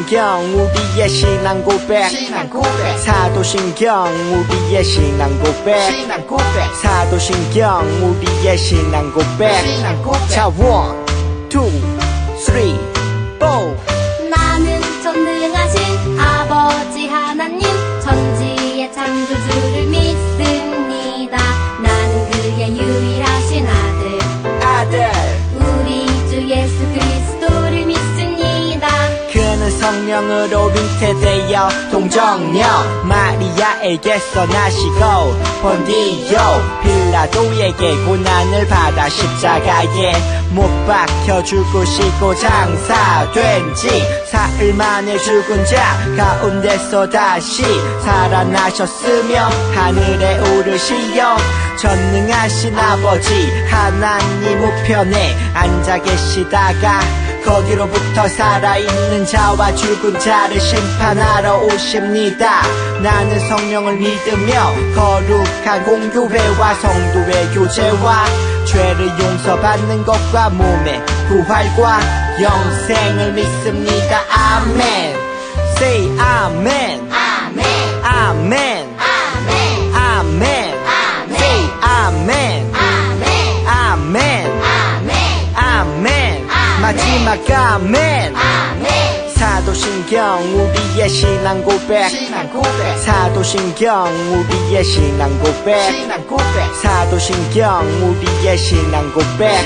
사도신경 우리의 신앙 고백 사도신경 우리의 신앙 고백 사도신경 우리의 신앙 고백 자 1, 2, 3, 4 나는 전능하신 아버지 하나님 천지의 창조주를 믿습니다. 나는 그의 유일하신 아들 우리 주 예수 그리스도를 믿습니다. 그는 성령으로 잉태되어 동정녀 마리아에게서 나시고 본디오 빌라도에게 고난을 받아 십자가에 못 박혀 죽으시고 장사된 지 사흘 만에 죽은 자 가운데서 다시 살아나셨으며 하늘에 오르시어 전능하신 아버지 하나님 우편에 앉아 계시다가 거기로부터 살아있는 자와 죽은 자를 심판하러 오십니다. 나는 성령을 믿으며 거룩한 공교회와 성도의 교제와 죄를 용서받는 것과 몸의 부활과 영생을 믿습니다. 아멘. Say 아멘. 아멘 아멘. 아멘 아멘. Say 아멘. 아멘 아멘. 아멘 아멘. 마지막 아멘. 아멘 사도신경 우리의 신앙 고백 사도신경 우리의 신앙 고백 사도신경 우리의 신앙 고백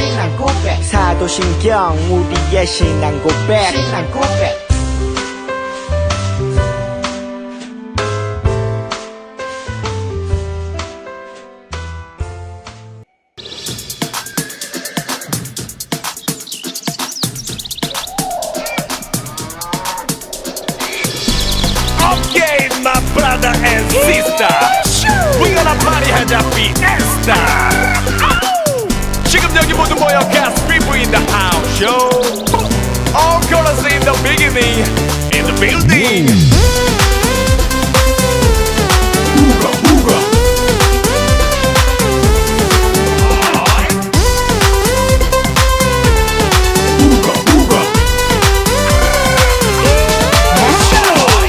사도신경 우리의 신앙 고백 Okay, my brother and sister, we gonna party 하자 fiesta. 지금 여기 모두 모여 cast people in the house show. All colors in the beginning, in the building. Ooga, ooga. Ooga, ooga.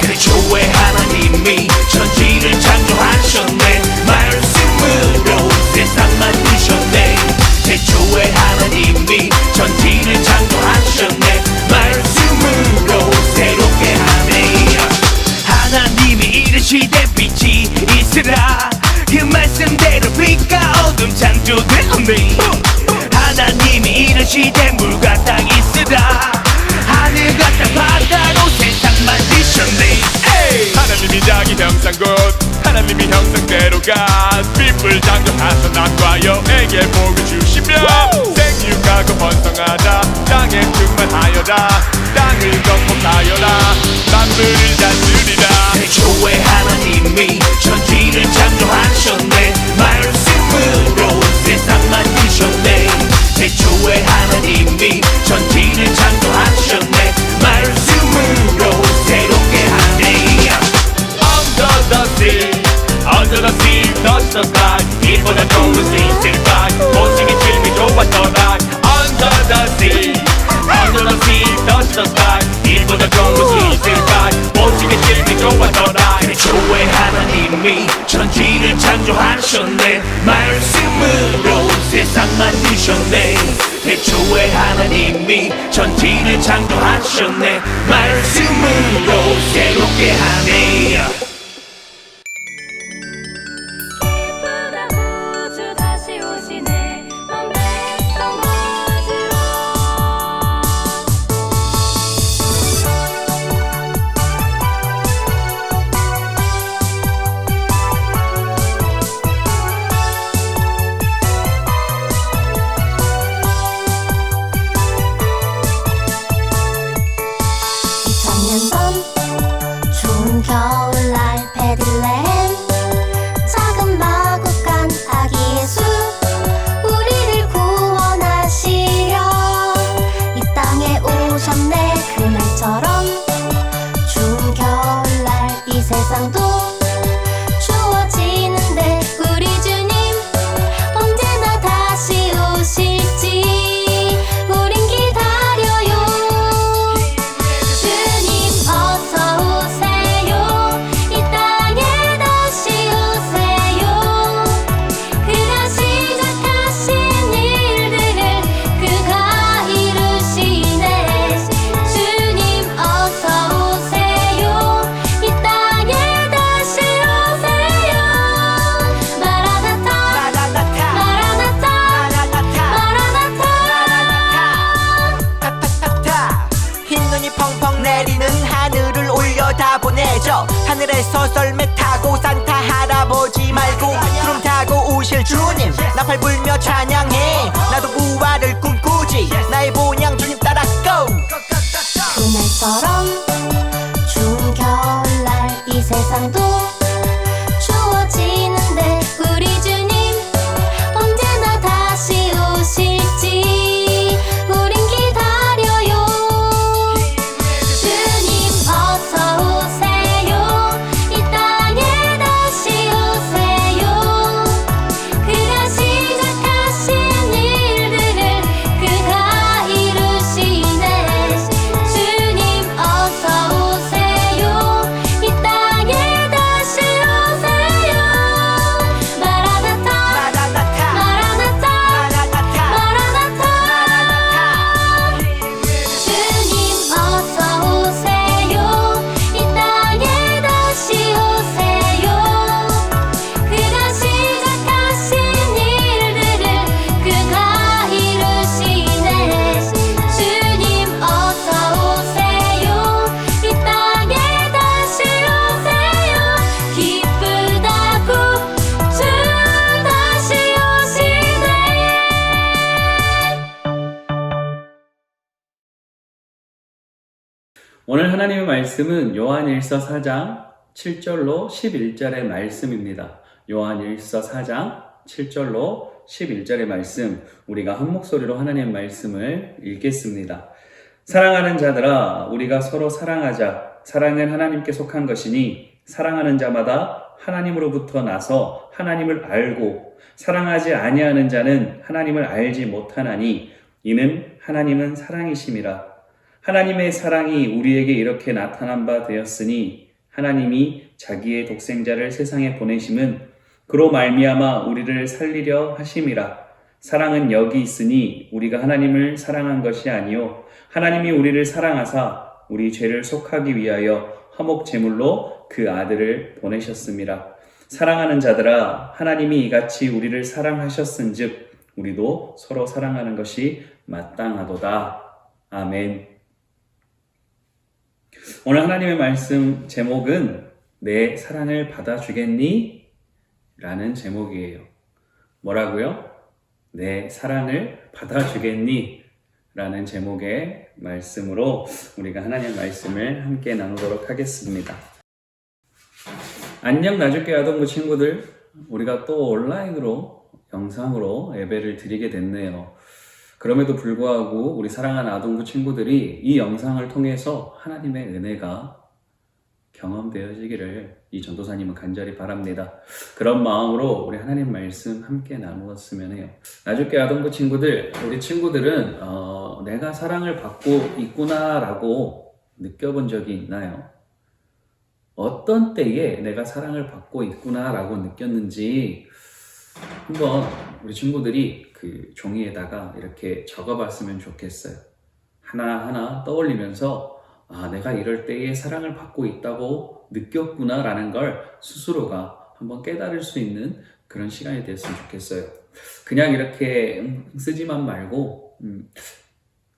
태초에 하나님이 천지를 창조하셨네 말씀으로 세상 만드셨네 태초에 하나님이 천지를 창조하셨네 말씀으로 새롭게 하네 하나님이 이르시되 빛이 있으라 그 말씀대로 빛과 어둠 창조되었네 하나님이 이르시되 물과 땅이 있으라 하늘과 땅 바다로 세상 만드셨네 하나님이 자기 형상곧 하나님이 형상대로가 빛을 창조하사 남과 여에게 복을 주시며 생육하고 번성하자 땅에 충만하여라 땅을 건복하여라 만물을 다스리라 태초에 하나님이 천지를 창조하셨네 말씀으로 세상 만드셨네 태초에 하나님이 천지를 창조하셨네 말씀으로 새롭게 하네 Under the sea, under the sea, touch the sky 빛보다 좋은 신실과 보시기 질미 좋았더라 Under the sea, under the sea, touch the sky 빛보다 좋은 신실과 보시기 질미 좋았더라 태초에 하나님이 천지를 창조하셨네 말씀으로 세상 만드셨네 태초에 하나님이 천지를 창조하셨네 말씀으로 새롭게 하네 기쁘다 구주 다시 오시네 넌 백성 맞으러 천년 전 추운 겨울날 저 하늘에서 썰매 타고 산타 할아버지 말고 구름 타고 오실 주님 나팔 불며 찬양해 나도 부활을 꿈꾸지 나의 본향 주님 따라 go 그날처럼 추운 겨울날 이 세상도 추워지는데 우리 주님 언제나 다시 오실지 우린 기다려요 주님 어서 오세요 이 땅에 다시 오세요 그가 시작하신 일들을 그가 이루시네 주님 어서 오세요 이 땅에 다시 오세요 마라나타 마라나타 마라나타 마라나타 마라나타 주님 어서 오세요 이 땅에 다시 오세요 그가 시작하신 일들을 그가 이루시네 주님 어서 오세요 이 땅에 다시 오세요 기쁘다고 주 다시 오시네 오늘 하나님의 말씀은 요한일서 4장 7절로 11절의 말씀입니다. 요한일서 4장 7절로 11절의 말씀, 우리가 한 목소리로 하나님의 말씀을 읽겠습니다. 사랑하는 자들아, 우리가 서로 사랑하자. 사랑은 하나님께 속한 것이니 사랑하는 자마다 하나님으로부터 나서 하나님을 알고 사랑하지 아니하는 자는 하나님을 알지 못하나니 이는 하나님은 사랑이심이라. 하나님의 사랑이 우리에게 이렇게 나타난 바 되었으니 하나님이 자기의 독생자를 세상에 보내심은 그로 말미암아 우리를 살리려 하심이라. 사랑은 여기 있으니 우리가 하나님을 사랑한 것이 아니요 하나님이 우리를 사랑하사 우리 죄를 속하기 위하여 화목 제물로 그 아들을 보내셨음이라. 사랑하는 자들아, 하나님이 이같이 우리를 사랑하셨은즉 우리도 서로 사랑하는 것이 마땅하도다. 아멘. 오늘 하나님의 말씀 제목은 내 사랑을 받아주겠니? 라는 제목이에요. 뭐라고요? 내 사랑을 받아주겠니? 라는 제목의 말씀으로 우리가 하나님의 말씀을 함께 나누도록 하겠습니다. 안녕 나주교회 아동부 친구들, 우리가 또 온라인으로 영상으로 예배를 드리게 됐네요. 그럼에도 불구하고 우리 사랑하는 아동부 친구들이 이 영상을 통해서 하나님의 은혜가 경험되어지기를 이 전도사님은 간절히 바랍니다. 그런 마음으로 우리 하나님 말씀 함께 나누었으면 해요. 나주교회 아동부 친구들, 우리 친구들은 내가 사랑을 받고 있구나라고 느껴본 적이 있나요? 어떤 때에 내가 사랑을 받고 있구나라고 느꼈는지 한번 우리 친구들이 그 종이에다가 이렇게 적어봤으면 좋겠어요. 하나하나 떠올리면서 내가 이럴 때에 사랑을 받고 있다고 느꼈구나 라는 걸 스스로가 한번 깨달을 수 있는 그런 시간이 됐으면 좋겠어요. 그냥 이렇게 쓰지만 말고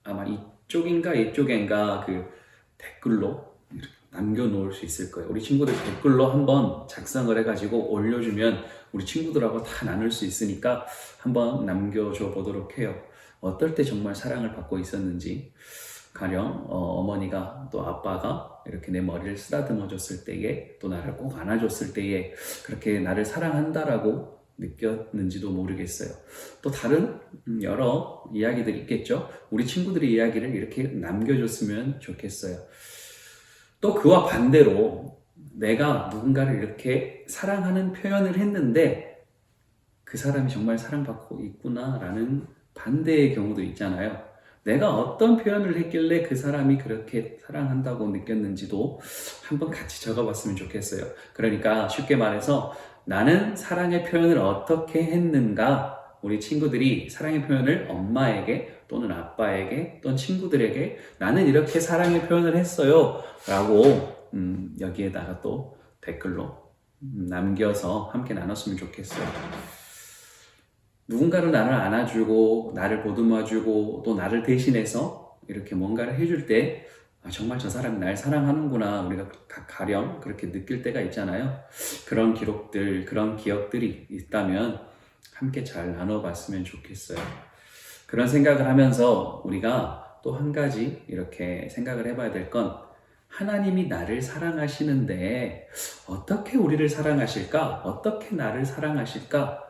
아마 이쪽인가 이쪽인가 그 댓글로 이렇게 남겨놓을 수 있을 거예요. 우리 친구들 댓글로 한번 작성을 해가지고 올려주면 우리 친구들하고 다 나눌 수 있으니까 한번 남겨줘 보도록 해요. 어떨 때 정말 사랑을 받고 있었는지, 가령 어머니가 또 아빠가 이렇게 내 머리를 쓰다듬어 줬을 때에, 또 나를 꼭 안아줬을 때에 그렇게 나를 사랑한다라고 느꼈는지도 모르겠어요. 또 다른 여러 이야기들이 있겠죠. 우리 친구들의 이야기를 이렇게 남겨줬으면 좋겠어요. 또 그와 반대로 내가 누군가를 이렇게 사랑하는 표현을 했는데 그 사람이 정말 사랑받고 있구나라는 반대의 경우도 있잖아요. 내가 어떤 표현을 했길래 그 사람이 그렇게 사랑한다고 느꼈는지도 한번 같이 적어봤으면 좋겠어요. 그러니까 쉽게 말해서 나는 사랑의 표현을 어떻게 했는가, 우리 친구들이 사랑의 표현을 엄마에게 또는 아빠에게 또는 친구들에게 나는 이렇게 사랑의 표현을 했어요 라고 여기에다가 또 댓글로 남겨서 함께 나눴으면 좋겠어요. 누군가를 나를 안아주고 나를 보듬어주고 또 나를 대신해서 이렇게 뭔가를 해줄 때 정말 저 사람이 날 사랑하는구나 우리가 가령 그렇게 느낄 때가 있잖아요. 그런 기록들, 그런 기억들이 있다면 함께 잘 나눠봤으면 좋겠어요. 그런 생각을 하면서 우리가 또 한 가지 이렇게 생각을 해봐야 될 건, 하나님이 나를 사랑하시는데 어떻게 우리를 사랑하실까? 어떻게 나를 사랑하실까?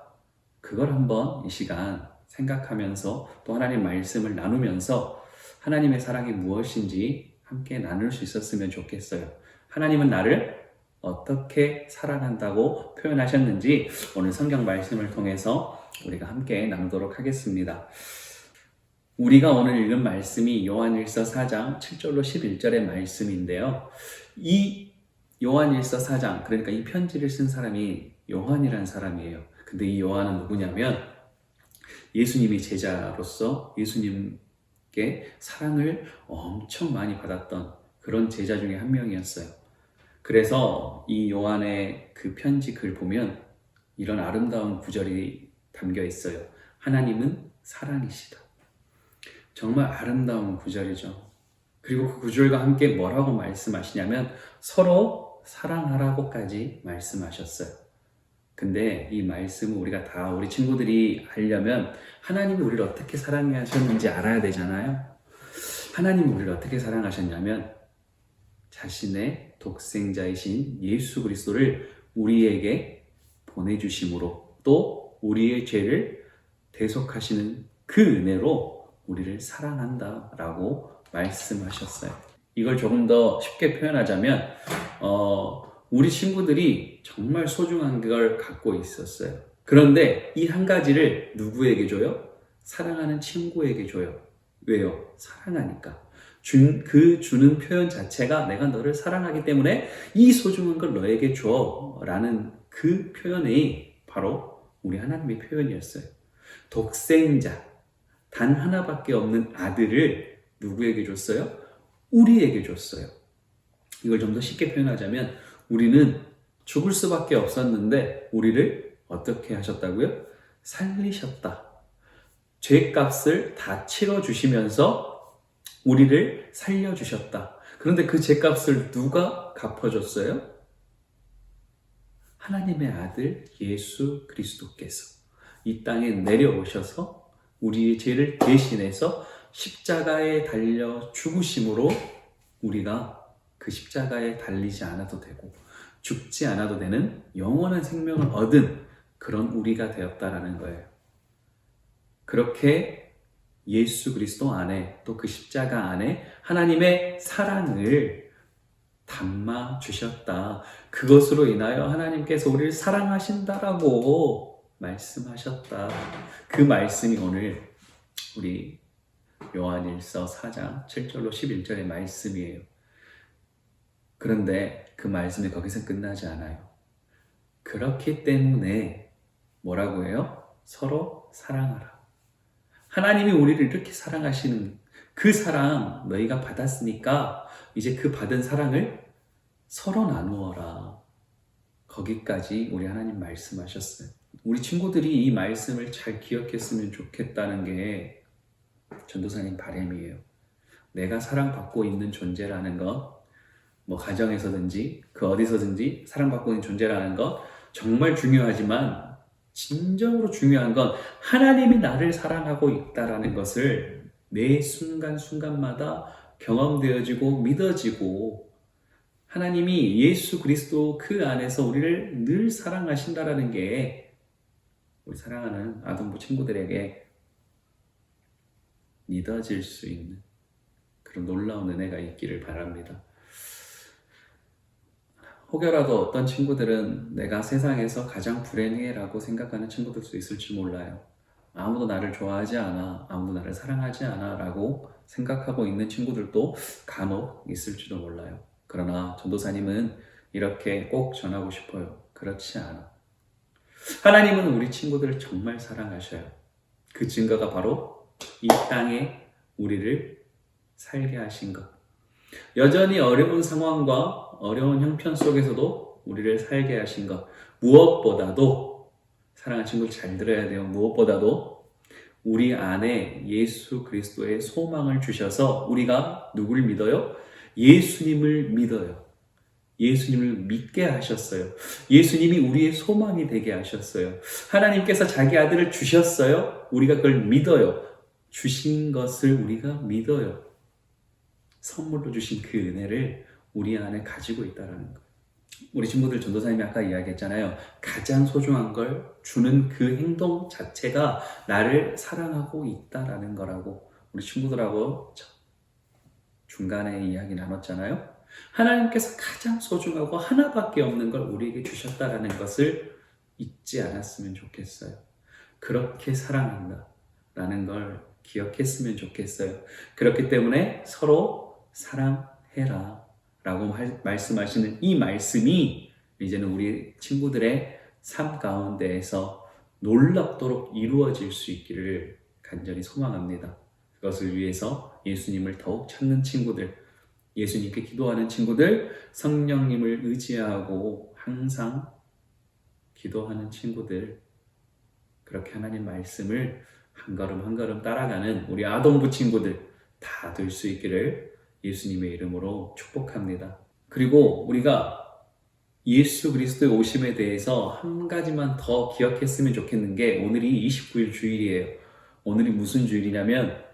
그걸 한번 이 시간 생각하면서 또 하나님 말씀을 나누면서 하나님의 사랑이 무엇인지 함께 나눌 수 있었으면 좋겠어요. 하나님은 나를 어떻게 사랑한다고 표현하셨는지 오늘 성경 말씀을 통해서 우리가 함께 나누도록 하겠습니다. 우리가 오늘 읽은 말씀이 요한일서 4장 7절로 11절의 말씀인데요. 이 요한일서 4장, 그러니까 이 편지를 쓴 사람이 요한이라는 사람이에요. 근데 이 요한은 누구냐면 예수님이 제자로서 예수님께 사랑을 엄청 많이 받았던 그런 제자 중에 한 명이었어요. 그래서 이 요한의 그 편지 글 보면 이런 아름다운 구절이 담겨 있어요. 하나님은 사랑이시다. 정말 아름다운 구절이죠. 그리고 그 구절과 함께 뭐라고 말씀하시냐면 서로 사랑하라고까지 말씀하셨어요. 근데 이 말씀을 우리가 다 우리 친구들이 하려면 하나님이 우리를 어떻게 사랑하셨는지 알아야 되잖아요. 하나님이 우리를 어떻게 사랑하셨냐면 자신의 독생자이신 예수 그리스도를 우리에게 보내주심으로 또 우리의 죄를 대속하시는 그 은혜로 우리를 사랑한다라고 말씀하셨어요. 이걸 조금 더 쉽게 표현하자면 우리 친구들이 정말 소중한 걸 갖고 있었어요. 그런데 이 한 가지를 누구에게 줘요? 사랑하는 친구에게 줘요. 왜요? 사랑하니까. 그 주는 표현 자체가 내가 너를 사랑하기 때문에 이 소중한 걸 너에게 줘 라는 그 표현이 바로 우리 하나님의 표현이었어요. 독생자, 단 하나밖에 없는 아들을 누구에게 줬어요? 우리에게 줬어요. 이걸 좀 더 쉽게 표현하자면 우리는 죽을 수밖에 없었는데 우리를 어떻게 하셨다고요? 살리셨다. 죄값을 다 치러주시면서 우리를 살려주셨다. 그런데 그 죄값을 누가 갚아줬어요? 하나님의 아들 예수 그리스도께서 이 땅에 내려오셔서 우리의 죄를 대신해서 십자가에 달려 죽으심으로 우리가 그 십자가에 달리지 않아도 되고 죽지 않아도 되는 영원한 생명을 얻은 그런 우리가 되었다라는 거예요. 그렇게 예수 그리스도 안에 또 그 십자가 안에 하나님의 사랑을 담아 주셨다. 그것으로 인하여 하나님께서 우리를 사랑하신다라고 말씀하셨다. 그 말씀이 오늘 우리 요한일서 4장 7절로 11절의 말씀이에요. 그런데 그 말씀이 거기서 끝나지 않아요. 그렇기 때문에 뭐라고 해요? 서로 사랑하라. 하나님이 우리를 이렇게 사랑하시는 그 사랑 너희가 받았으니까 이제 그 받은 사랑을 서로 나누어라. 거기까지 우리 하나님 말씀하셨어요. 우리 친구들이 이 말씀을 잘 기억했으면 좋겠다는 게 전도사님 바람이에요. 내가 사랑받고 있는 존재라는 것, 가정에서든지 그 어디서든지 사랑받고 있는 존재라는 것 정말 중요하지만 진정으로 중요한 건 하나님이 나를 사랑하고 있다라는 것을 매 순간순간마다 경험되어지고 믿어지고 하나님이 예수 그리스도 그 안에서 우리를 늘 사랑하신다라는 게 우리 사랑하는 아동부 친구들에게 믿어질 수 있는 그런 놀라운 은혜가 있기를 바랍니다. 혹여라도 어떤 친구들은 내가 세상에서 가장 불행해 라고 생각하는 친구들도 있을지 몰라요. 아무도 나를 좋아하지 않아, 아무도 나를 사랑하지 않아 라고 생각하고 있는 친구들도 간혹 있을지도 몰라요. 그러나 전도사님은 이렇게 꼭 전하고 싶어요. 그렇지 않아. 하나님은 우리 친구들을 정말 사랑하셔요. 그 증거가 바로 이 땅에 우리를 살게 하신 것. 여전히 어려운 상황과 어려운 형편 속에서도 우리를 살게 하신 것. 무엇보다도 사랑하는 친구 잘 들어야 돼요. 무엇보다도 우리 안에 예수 그리스도의 소망을 주셔서 우리가 누굴 믿어요? 예수님을 믿어요. 예수님을 믿게 하셨어요. 예수님이 우리의 소망이 되게 하셨어요. 하나님께서 자기 아들을 주셨어요. 우리가 그걸 믿어요. 주신 것을 우리가 믿어요. 선물로 주신 그 은혜를 우리 안에 가지고 있다는 거예요. 우리 친구들 전도사님이 아까 이야기했잖아요. 가장 소중한 걸 주는 그 행동 자체가 나를 사랑하고 있다라는 거라고 우리 친구들하고 중간에 이야기 나눴잖아요. 하나님께서 가장 소중하고 하나밖에 없는 걸 우리에게 주셨다라는 것을 잊지 않았으면 좋겠어요. 그렇게 사랑한다라는 걸 기억했으면 좋겠어요. 그렇기 때문에 서로 사랑해라 라고 말씀하시는 이 말씀이 이제는 우리 친구들의 삶 가운데에서 놀랍도록 이루어질 수 있기를 간절히 소망합니다. 그것을 위해서 예수님을 더욱 찾는 친구들, 예수님께 기도하는 친구들, 성령님을 의지하고 항상 기도하는 친구들, 그렇게 하나님 말씀을 한 걸음 한 걸음 따라가는 우리 아동부 친구들 다 될 수 있기를 예수님의 이름으로 축복합니다. 그리고 우리가 예수 그리스도의 오심에 대해서 한 가지만 더 기억했으면 좋겠는 게 오늘이 29일 주일이에요. 오늘이 무슨 주일이냐면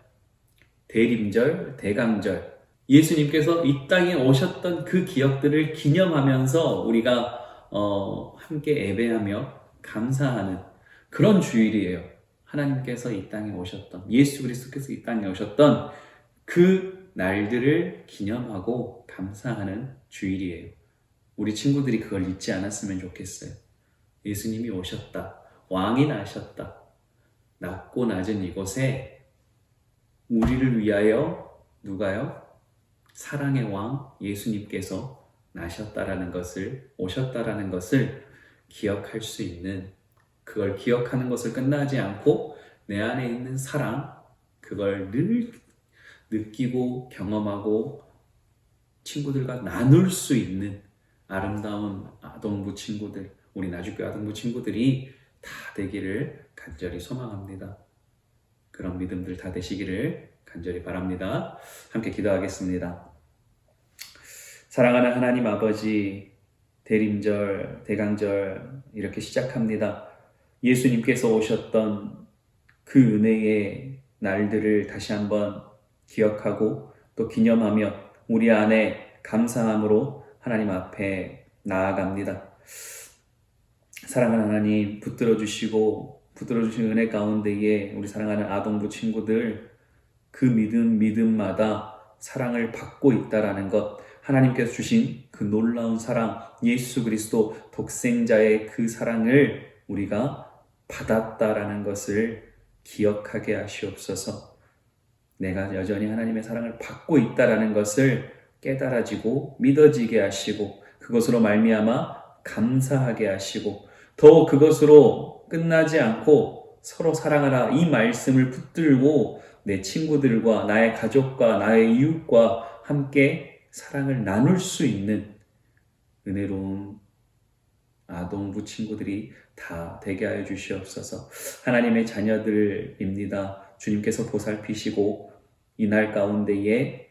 대림절, 대강절, 예수님께서 이 땅에 오셨던 그 기억들을 기념하면서 우리가 함께 예배하며 감사하는 그런 주일이에요. 하나님께서 이 땅에 오셨던, 예수 그리스도께서 이 땅에 오셨던 그 날들을 기념하고 감사하는 주일이에요. 우리 친구들이 그걸 잊지 않았으면 좋겠어요. 예수님이 오셨다. 왕이 나셨다. 낮고 낮은 이곳에 우리를 위하여 누가요? 사랑의 왕 예수님께서 나셨다라는 것을, 오셨다라는 것을 기억할 수 있는, 그걸 기억하는 것을 끝나지 않고 내 안에 있는 사랑, 그걸 늘 느끼고 경험하고 친구들과 나눌 수 있는 아름다운 아동부 친구들, 우리 나주교 아동부 친구들이 다 되기를 간절히 소망합니다. 그런 믿음들 다 되시기를 간절히 바랍니다. 함께 기도하겠습니다. 사랑하는 하나님 아버지, 대림절, 대강절 이렇게 시작합니다. 예수님께서 오셨던 그 은혜의 날들을 다시 한번 기억하고 또 기념하며 우리 안에 감사함으로 하나님 앞에 나아갑니다. 사랑하는 하나님, 붙들어 주신 은혜 가운데에 우리 사랑하는 아동부 친구들 그 믿음마다 사랑을 받고 있다라는 것, 하나님께서 주신 그 놀라운 사랑, 예수 그리스도 독생자의 그 사랑을 우리가 받았다라는 것을 기억하게 하시옵소서. 내가 여전히 하나님의 사랑을 받고 있다라는 것을 깨달아지고 믿어지게 하시고 그것으로 말미암아 감사하게 하시고 더 그것으로 끝나지 않고 서로 사랑하라 이 말씀을 붙들고 내 친구들과 나의 가족과 나의 이웃과 함께 사랑을 나눌 수 있는 은혜로운 아동부 친구들이 다 되게 하여 주시옵소서. 하나님의 자녀들입니다. 주님께서 보살피시고 이날 가운데에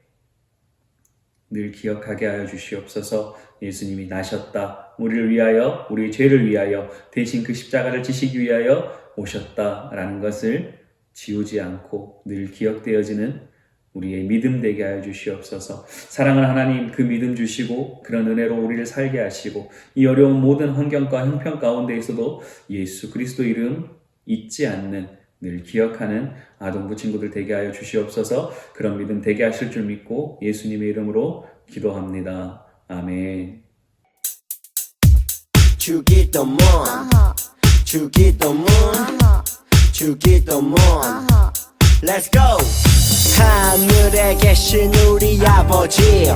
늘 기억하게 하여 주시옵소서. 예수님이 나셨다. 우리를 위하여, 우리의 죄를 위하여 대신 그 십자가를 지시기 위하여 오셨다라는 것을 지우지 않고 늘 기억되어지는 우리의 믿음 되게 하여 주시옵소서. 사랑하는 하나님, 그 믿음 주시고 그런 은혜로 우리를 살게 하시고 이 어려운 모든 환경과 형편 가운데에서도 예수 그리스도 이름 잊지 않는, 늘 기억하는 아동부 친구들 되게 하여 주시옵소서. 그런 믿음 되게 하실 줄 믿고 예수님의 이름으로 기도합니다. 아멘. 주기도문, 주기도문, 주기도문. Let's go. 하늘에 계신 우리 아버지,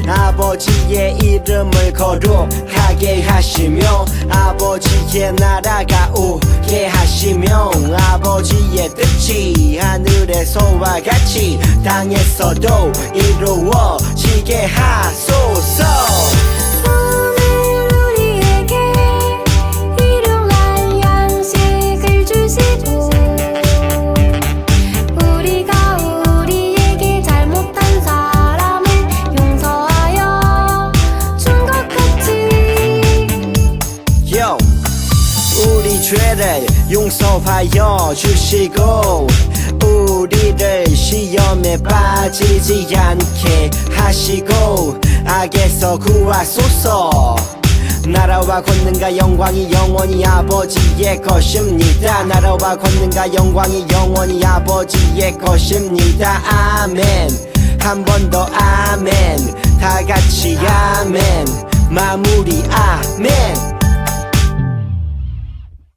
아버지의 이름을 거룩하게 하시며 아버지의 나라가 오게 하시며 아버지의 뜻이 하늘에서와 같이 땅에서도 이루어지게 하소서. 우리가 우리에게 잘못한 사람을 우리 죄를 용서하여 주시고 우리를 시험에 빠지지 않게 하시고 악에서 구하소서. 나라와 권능과 영광이 영원히 아버지의 것입니다. 나라와 권능과 영광이 영원히 아버지의 것입니다. 아멘. 한 번 더 아멘. 다 같이 아멘. 마무리 아멘.